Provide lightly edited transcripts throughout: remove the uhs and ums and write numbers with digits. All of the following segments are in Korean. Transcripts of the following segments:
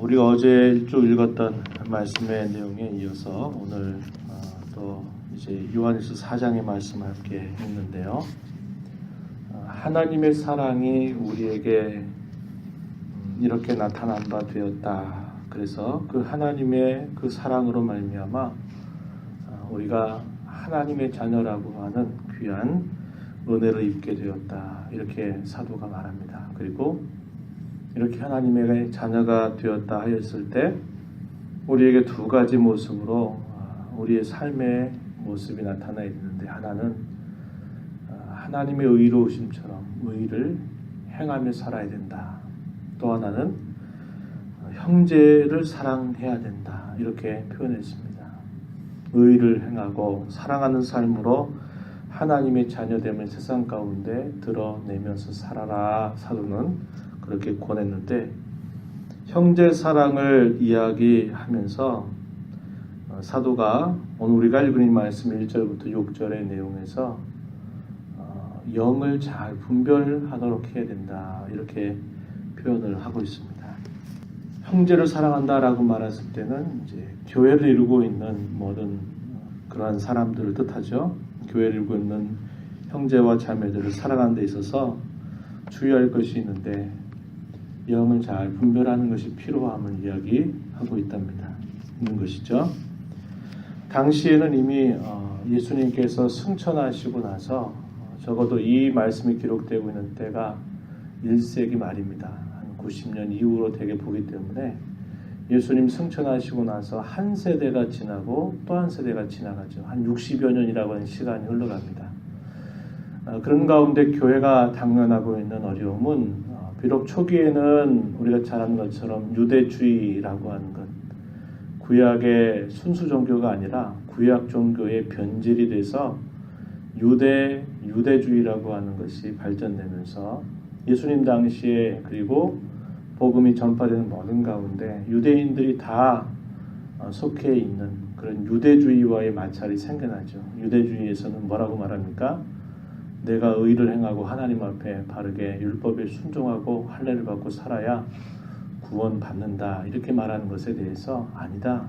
우리가 어제 쭉 읽었던 말씀의 내용에 이어서 오늘 또 이제 요한일서 4장의 말씀을 함께 읽는데요. 하나님의 사랑이 우리에게 이렇게 나타난 바 되었다. 그래서 그 하나님의 그 사랑으로 말미암아 우리가 하나님의 자녀라고 하는 귀한 은혜를 입게 되었다. 이렇게 사도가 말합니다. 그리고 이렇게 하나님의 자녀가 되었다 하였을 때 우리에게 두 가지 모습으로 우리의 삶의 모습이 나타나 있는데, 하나는 하나님의 의로우심처럼 의를 행하며 살아야 된다. 또 하나는 형제를 사랑해야 된다. 이렇게 표현했습니다. 의를 행하고 사랑하는 삶으로 하나님의 자녀됨을 세상 가운데 드러내면서 살아라. 사도는 그렇게 권했는데, 형제 사랑을 이야기하면서 사도가 오늘 우리가 읽은 이 말씀 1절부터 6절의 내용에서 영을 잘 분별하도록 해야 된다. 이렇게 표현을 하고 있습니다. 형제를 사랑한다라고 말했을 때는 이제 교회를 이루고 있는 모든 그러한 사람들을 뜻하죠. 교회를 이루고 있는 형제와 자매들을 사랑하는 데 있어서 주의할 것이 있는데, 영을 잘 분별하는 것이 필요함을 이야기하고 있는 것이죠. 당시에는 이미 예수님께서 승천하시고 나서 적어도 이 말씀이 기록되고 있는 때가 1세기 말입니다. 한 90년 이후로 되게 보기 때문에 예수님 승천하시고 나서 한 세대가 지나고 또 한 세대가 지나가죠. 한 60여 년이라고 하는 시간이 흘러갑니다. 그런 가운데 교회가 당면하고 있는 어려움은 비록 초기에는 우리가 잘 아는 것처럼 유대주의라고 하는 것, 구약의 순수 종교가 아니라 구약 종교의 변질이 돼서 유대주의라고 하는 것이 발전되면서 예수님 당시에 그리고 복음이 전파되는 모든 가운데 유대인들이 다 속해 있는 그런 유대주의와의 마찰이 생겨나죠. 유대주의에서는 뭐라고 말합니까? 내가 의를 행하고 하나님 앞에 바르게 율법에 순종하고 할례를 받고 살아야 구원받는다. 이렇게 말하는 것에 대해서 아니다.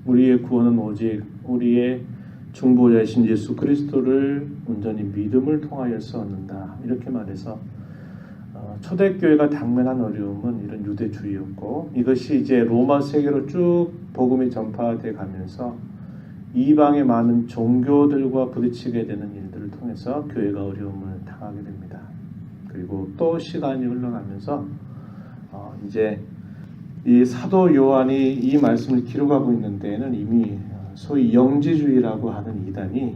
우리의 구원은 오직 우리의 중보자이신 예수 그리스도를 온전히 믿음을 통하여서 얻는다. 이렇게 말해서 초대교회가 당면한 어려움은 이런 유대주의였고, 이것이 이제 로마 세계로 쭉 복음이 전파돼 가면서 이방의 많은 종교들과 부딪히게 되는 일들을 통해서 교회가 어려움을 당하게 됩니다. 그리고 또 시간이 흘러가면서 이제 이 사도 요한이 이 말씀을 기록하고 있는 데에는 이미 소위 영지주의라고 하는 이단이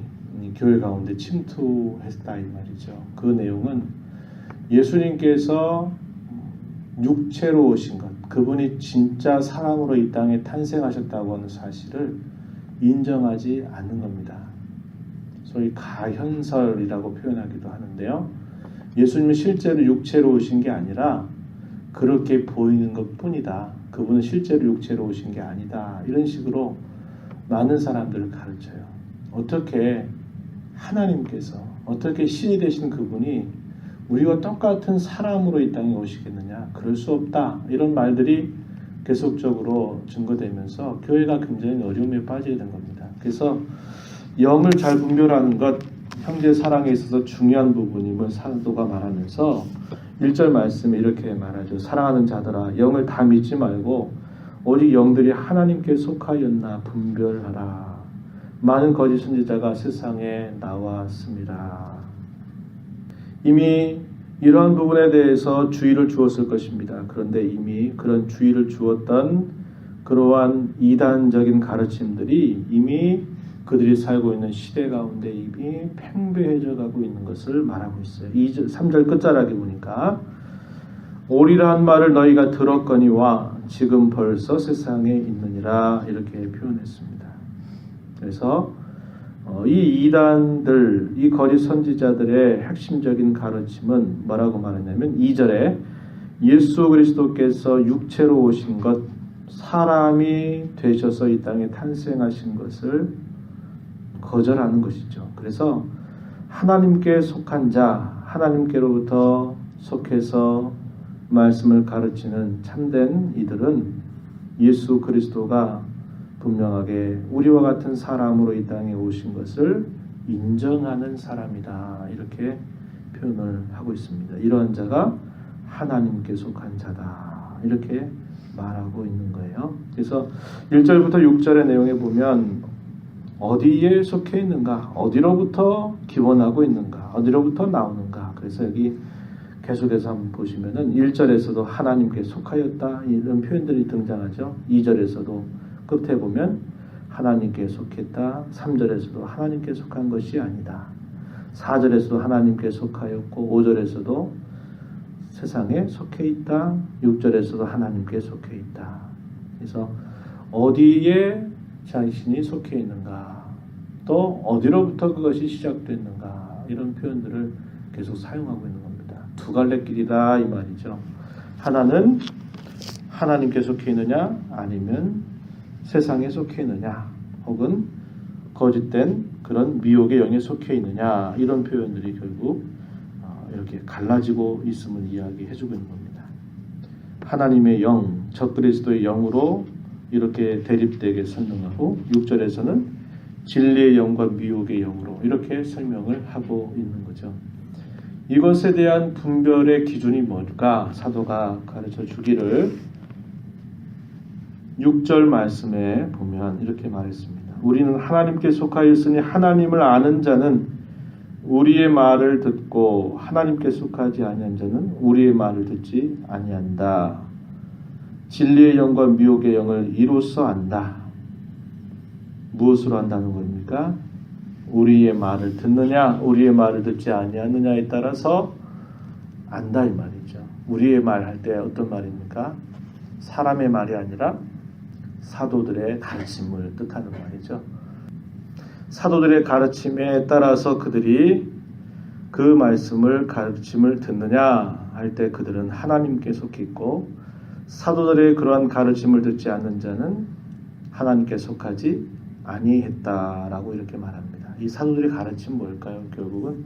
교회 가운데 침투했다 이 말이죠. 그 내용은 예수님께서 육체로 오신 것, 그분이 진짜 사람으로 이 땅에 탄생하셨다고 하는 사실을 인정하지 않는 겁니다. 소위 가현설이라고 표현하기도 하는데요. 예수님은 실제로 육체로 오신 게 아니라 그렇게 보이는 것 뿐이다. 그분은 실제로 육체로 오신 게 아니다. 이런 식으로 많은 사람들을 가르쳐요. 어떻게 하나님께서, 어떻게 신이 되신 그분이 우리와 똑같은 사람으로 이 땅에 오시겠느냐? 그럴 수 없다. 이런 말들이 계속적으로 증거되면서 교회가 굉장히 어려움에 빠지게 된 겁니다. 그래서 영을 잘 분별하는 것, 형제 사랑에 있어서 중요한 부분임을 사도가 말하면서 1절 말씀에 이렇게 말하죠. 사랑하는 자들아, 영을 다 믿지 말고 오직 영들이 하나님께 속하였나 분별하라. 많은 거짓 선지자가 세상에 나왔습니다. 이미 이러한 부분에 대해서 주의를 주었을 것입니다. 그런데 이미 그런 주의를 주었던 그러한 이단적인 가르침들이 이미 그들이 살고 있는 시대 가운데 이미 팽배해져 가고 있는 것을 말하고 있어요. 3절 끝자락에 보니까 오리라한 말을 너희가 들었거니와 지금 벌써 세상에 있느니라 이렇게 표현했습니다. 그래서 이 이단들, 이 거짓 선지자들의 핵심적인 가르침은 뭐라고 말하냐면 2절에 예수 그리스도께서 육체로 오신 것, 사람이 되셔서 이 땅에 탄생하신 것을 거절하는 것이죠. 그래서 하나님께 속한 자, 하나님께로부터 속해서 말씀을 가르치는 참된 이들은 예수 그리스도가 분명하게 우리와 같은 사람으로 이 땅에 오신 것을 인정하는 사람이다. 이렇게 표현을 하고 있습니다. 이러한 자가 하나님께 속한 자다. 이렇게 말하고 있는 거예요. 그래서 1절부터 6절의 내용에 보면 어디에 속해 있는가, 어디로부터 기원하고 있는가, 어디로부터 나오는가. 그래서 여기 계속해서 한번 보시면은 1절에서도 하나님께 속하였다 이런 표현들이 등장하죠. 2절에서도 끝에 보면 하나님께 속했다. 3절에서도 하나님께 속한 것이 아니다. 4절에서도 하나님께 속하였고 5절에서도 세상에 속해 있다. 6절에서도 하나님께 속해 있다. 그래서 어디에 자신이 속해 있는가, 또 어디로부터 그것이 시작됐는가, 이런 표현들을 계속 사용하고 있는 겁니다. 두 갈래 길이다 이 말이죠. 하나는 하나님께 속해 있느냐, 아니면 세상에 속해 있느냐, 혹은 거짓된 그런 미혹의 영에 속해 있느냐, 이런 표현들이 결국 이렇게 갈라지고 있음을 이야기해주고 있는 겁니다. 하나님의 영, 적그리스도의 영으로 이렇게 대립되게 설명하고 6절에서는 진리의 영과 미혹의 영으로 이렇게 설명을 하고 있는 거죠. 이것에 대한 분별의 기준이 뭘까? 사도가 가르쳐 주기를 6절 말씀에 보면 이렇게 말했습니다. 우리는 하나님께 속하였으니 하나님을 아는 자는 우리의 말을 듣고 하나님께 속하지 아니한 자는 우리의 말을 듣지 아니한다. 진리의 영과 미혹의 영을 이로써 안다. 무엇으로 안다는 겁니까? 우리의 말을 듣느냐, 우리의 말을 듣지 아니하느냐에 따라서 안다 이 말이죠. 우리의 말 할 때 어떤 말입니까? 사람의 말이 아니라 사도들의 가르침을 뜻하는 말이죠. 사도들의 가르침에 따라서 그들이 그 말씀을 가르침을 듣느냐 할 때 그들은 하나님께 속해 있고, 사도들의 그러한 가르침을 듣지 않는 자는 하나님께 속하지 아니했다라고 이렇게 말합니다. 이 사도들의 가르침은 뭘까요? 결국은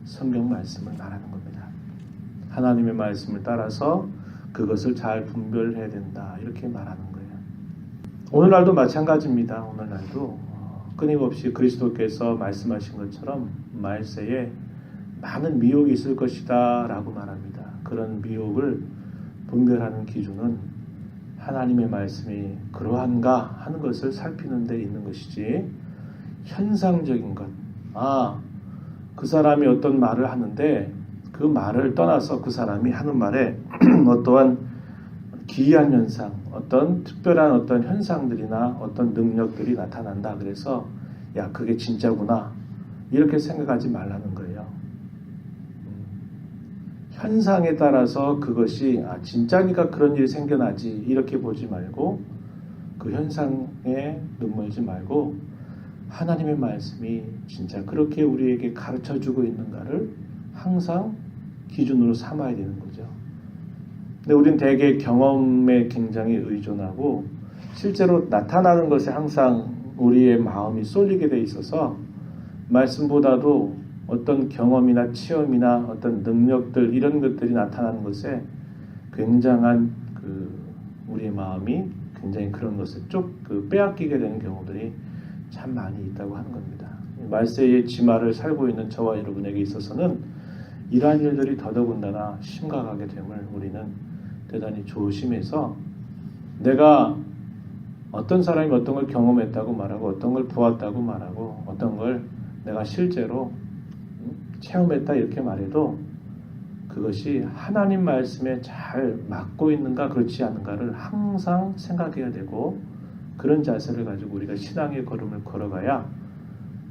성경 말씀을 말하는 겁니다. 하나님의 말씀을 따라서 그것을 잘 분별해야 된다 이렇게 말하는 거예요. 오늘날도 마찬가지입니다. 오늘날도 끊임없이 그리스도께서 말씀하신 것처럼 말세에 많은 미혹이 있을 것이다 라고 말합니다. 그런 미혹을 분별하는 기준은 하나님의 말씀이 그러한가 하는 것을 살피는 데 있는 것이지, 현상적인 것, 그 사람이 어떤 말을 하는데 그 말을 떠나서 그 사람이 하는 말에 어떠한 기이한 현상, 어떤 특별한 어떤 현상들이나 어떤 능력들이 나타난다. 그래서 야, 그게 진짜구나 이렇게 생각하지 말라는 거예요. 현상에 따라서 그것이 진짜니까 그런 일이 생겨나지 이렇게 보지 말고, 그 현상에 눈멀지 말고 하나님의 말씀이 진짜 그렇게 우리에게 가르쳐주고 있는가를 항상 기준으로 삼아야 되는 거죠. 근데 우리는 대개 경험에 굉장히 의존하고 실제로 나타나는 것에 항상 우리의 마음이 쏠리게 돼 있어서 말씀보다도 어떤 경험이나 체험이나 어떤 능력들 이런 것들이 나타나는 것에 굉장한 우리의 마음이 굉장히 그런 것을 빼앗기게 되는 경우들이 참 많이 있다고 하는 겁니다. 말세의 지마를 살고 있는 저와 여러분에게 있어서는 이러한 일들이 더더군다나 심각하게 됨을 우리는 대단히 조심해서, 내가 어떤 사람이 어떤 걸 경험했다고 말하고 어떤 걸 보았다고 말하고 어떤 걸 내가 실제로 체험했다 이렇게 말해도 그것이 하나님 말씀에 잘 맞고 있는가 그렇지 않은가를 항상 생각해야 되고, 그런 자세를 가지고 우리가 신앙의 걸음을 걸어가야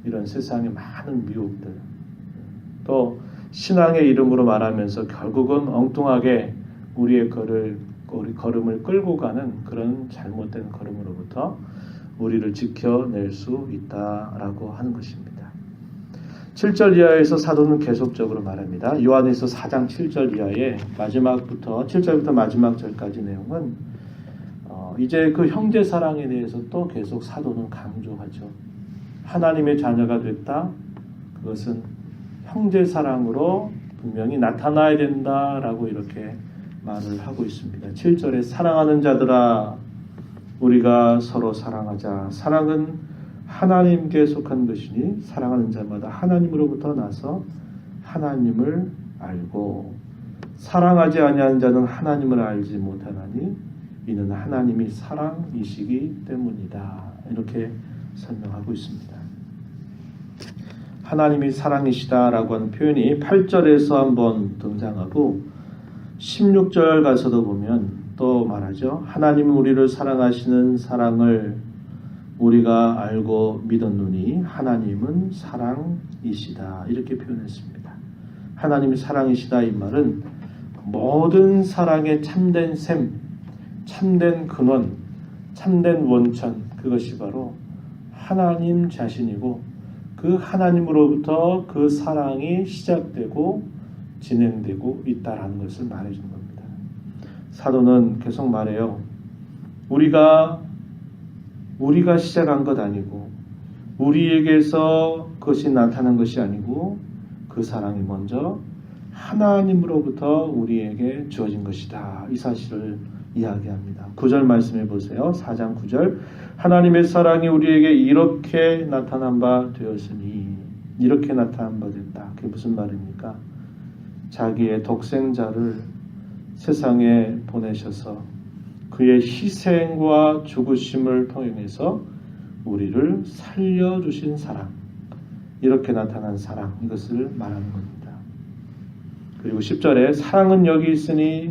이런 세상의 많은 미혹들, 또 신앙의 이름으로 말하면서 결국은 엉뚱하게 우리의 걸음을 끌고 가는 그런 잘못된 걸음으로부터 우리를 지켜낼 수 있다라고 하는 것입니다. 7절 이하에서 사도는 계속적으로 말합니다. 요한에서 4장 7절 이하의 마지막부터 7절부터 마지막 절까지 내용은 이제 그 형제 사랑에 대해서 또 계속 사도는 강조하죠. 하나님의 자녀가 됐다. 그것은 형제 사랑으로 분명히 나타나야 된다라고 이렇게 말을 하고 있습니다. 7절에 사랑하는 자들아 우리가 서로 사랑하자. 사랑은 하나님께 속한 것이니 사랑하는 자마다 하나님으로부터 나서 하나님을 알고 사랑하지 아니하는 자는 하나님을 알지 못하나니 이는 하나님이 사랑이시기 때문이다. 이렇게 설명하고 있습니다. 하나님이 사랑이시다라고 하는 표현이 8절에서 한번 등장하고 16절 가서도 보면 또 말하죠. 하나님은 우리를 사랑하시는 사랑을 우리가 알고 믿었노니 하나님은 사랑이시다. 이렇게 표현했습니다. 하나님이 사랑이시다 이 말은 모든 사랑의 참된 셈, 참된 근원, 참된 원천 그것이 바로 하나님 자신이고 그 하나님으로부터 그 사랑이 시작되고 진행되고 있다라는 것을 말해주는 겁니다. 사도는 계속 말해요. 우리가 시작한 것 아니고 우리에게서 그것이 나타난 것이 아니고 그 사랑이 먼저 하나님으로부터 우리에게 주어진 것이다. 이 사실을 이야기합니다. 9절 말씀해 보세요. 4장 9절 하나님의 사랑이 우리에게 이렇게 나타난 바 되었으니 이렇게 나타난 바 됐다. 그게 무슨 말입니까? 자기의 독생자를 세상에 보내셔서 그의 희생과 죽으심을 통해서 우리를 살려주신 사랑 이렇게 나타난 사랑 이것을 말하는 겁니다. 그리고 10절에 사랑은 여기 있으니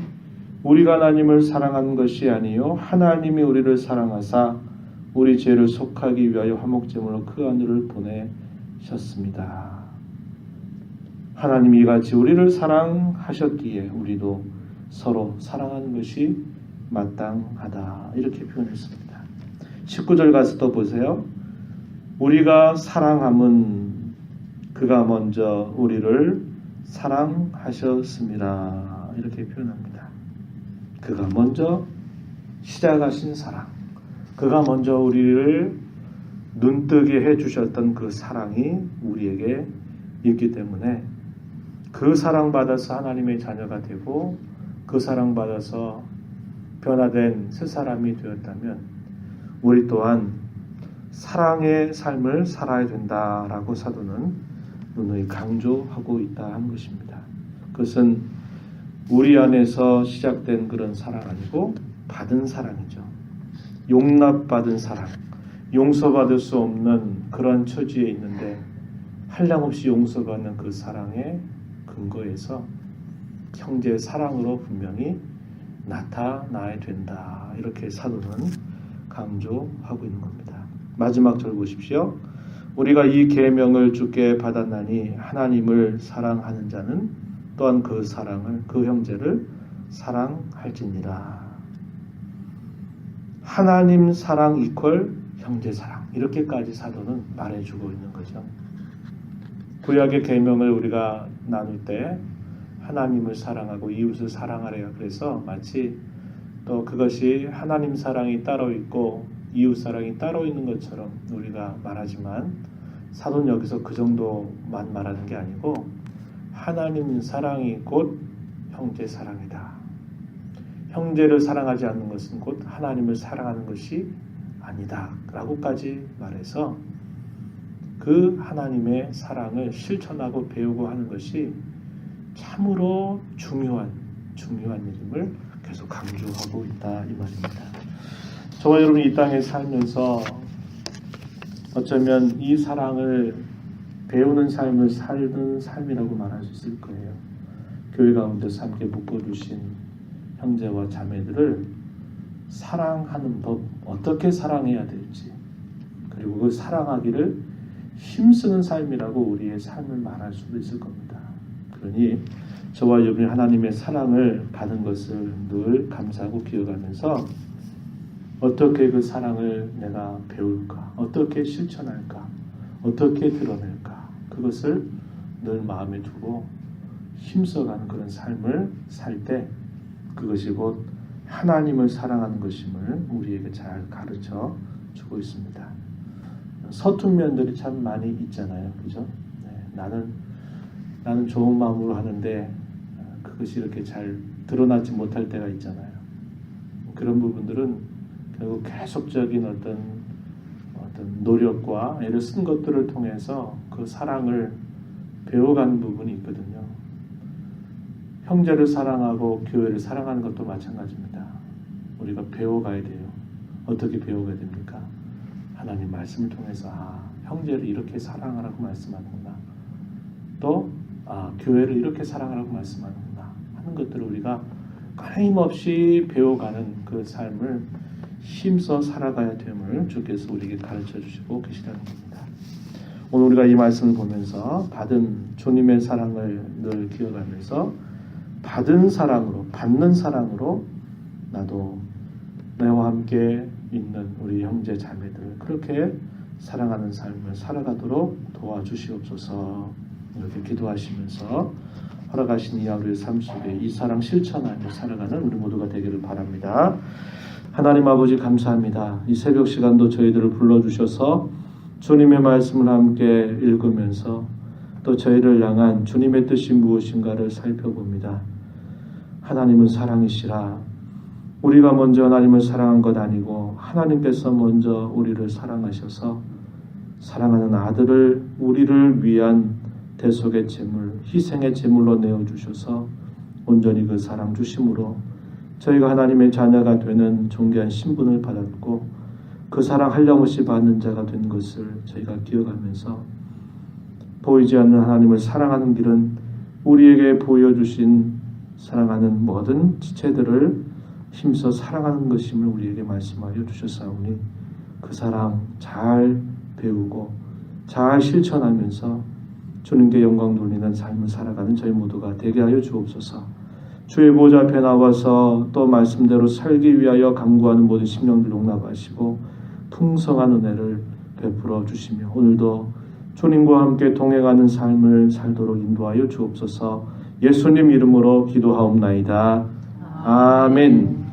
우리가 하나님을 사랑한 것이 아니요 하나님이 우리를 사랑하사 우리 죄를 속하기 위하여 화목제물로 그 아들을 보내셨습니다. 하나님이 이같이 우리를 사랑하셨기에 우리도 서로 사랑하는 것이 마땅하다. 이렇게 표현했습니다. 19절 가서 또 보세요. 우리가 사랑함은 그가 먼저 우리를 사랑하셨습니다. 이렇게 표현합니다. 그가 먼저 시작하신 사랑, 그가 먼저 우리를 눈뜨게 해주셨던 그 사랑이 우리에게 있기 때문에 그 사랑받아서 하나님의 자녀가 되고 그 사랑받아서 변화된 새 사람이 되었다면 우리 또한 사랑의 삶을 살아야 된다라고 사도는 누누이 강조하고 있다 하는 것입니다. 그것은 우리 안에서 시작된 그런 사랑 아니고 받은 사랑이죠. 용납받은 사랑, 용서받을 수 없는 그런 처지에 있는데 한량없이 용서받는 그 사랑의 근거에서 형제의 사랑으로 분명히 나타나야 된다. 이렇게 사도는 강조하고 있는 겁니다. 마지막 절 보십시오. 우리가 이 계명을 주께 받았나니 하나님을 사랑하는 자는 또한 그 사랑을 그 형제를 사랑할지니라. 하나님 사랑 이퀄 형제 사랑 이렇게까지 사도는 말해주고 있는 거죠. 구약의 계명을 우리가 나눌 때 하나님을 사랑하고 이웃을 사랑하래요. 그래서 마치 또 그것이 하나님 사랑이 따로 있고 이웃 사랑이 따로 있는 것처럼 우리가 말하지만 사도는 여기서 그 정도만 말하는 게 아니고 하나님 사랑이 곧 형제 사랑이다. 형제를 사랑하지 않는 것은 곧 하나님을 사랑하는 것이 아니다 라고까지 말해서 그 하나님의 사랑을 실천하고 배우고 하는 것이 참으로 중요한 일임을 계속 강조하고 있다 이 말입니다. 저와 여러분이 이 땅에 살면서 어쩌면 이 사랑을 배우는 삶을 살던 삶이라고 말할 수 있을 거예요. 교회 가운데서 함께 묶어주신 형제와 자매들을 사랑하는 법, 어떻게 사랑해야 될지, 그리고 그 사랑하기를 힘쓰는 삶이라고 우리의 삶을 말할 수도 있을 겁니다. 그러니 저와 여러분이 하나님의 사랑을 받은 것을 늘 감사하고 기억하면서 어떻게 그 사랑을 내가 배울까, 어떻게 실천할까, 어떻게 드러낼까, 그것을 늘 마음에 두고 힘써가는 그런 삶을 살 때 그것이 곧 하나님을 사랑하는 것임을 우리에게 잘 가르쳐 주고 있습니다. 서툰 면들이 참 많이 있잖아요. 그죠? 네, 나는 좋은 마음으로 하는데 그것이 이렇게 잘 드러나지 못할 때가 있잖아요. 그런 부분들은 그리고 계속적인 어떤 노력과 애를 쓴 것들을 통해서 그 사랑을 배워가는 부분이 있거든요. 형제를 사랑하고 교회를 사랑하는 것도 마찬가지입니다. 우리가 배워가야 돼요. 어떻게 배워가야 됩니까? 하나님 말씀을 통해서 형제를 이렇게 사랑하라고 말씀하는구나. 또 교회를 이렇게 사랑하라고 말씀하는구나 하는 것들을 우리가 끊임없이 배워가는 그 삶을 힘써 살아가야 됨을 주께서 우리에게 가르쳐 주시고 계시다는 겁니다. 오늘 우리가 이 말씀을 보면서 받은 주님의 사랑을 늘 기억하면서 받은 사랑으로, 받는 사랑으로 나도 나와 함께 있는 우리 형제 자매들 그렇게 사랑하는 삶을 살아가도록 도와주시옵소서. 이렇게 기도하시면서 허락하신 이 하루의 삶 속에 이 사랑 실천하며 살아가는 우리 모두가 되기를 바랍니다. 하나님 아버지 감사합니다. 이 새벽 시간도 저희들을 불러주셔서 주님의 말씀을 함께 읽으면서 또 저희를 향한 주님의 뜻이 무엇인가를 살펴봅니다. 하나님은 사랑이시라. 우리가 먼저 하나님을 사랑한 것 아니고 하나님께서 먼저 우리를 사랑하셔서 사랑하는 아들을 우리를 위한 대속의 제물, 희생의 제물로 내어주셔서 온전히 그 사랑 주심으로 저희가 하나님의 자녀가 되는 존귀한 신분을 받았고 그 사랑 한량없이 받는 자가 된 것을 저희가 기억하면서 보이지 않는 하나님을 사랑하는 길은 우리에게 보여주신 사랑하는 모든 지체들을 힘써 사랑하는 것임을 우리에게 말씀하여 주셨사오니 그 사랑 잘 배우고 잘 실천하면서 주님께 영광 돌리는 삶을 살아가는 저희 모두가 되게 하여 주옵소서. 주의 보좌 앞에 나와서 또 말씀대로 살기 위하여 간구하는 모든 심령들 용납하시고 풍성한 은혜를 베풀어 주시며 오늘도 주님과 함께 동행하는 삶을 살도록 인도하여 주옵소서. 예수님 이름으로 기도하옵나이다. 아멘.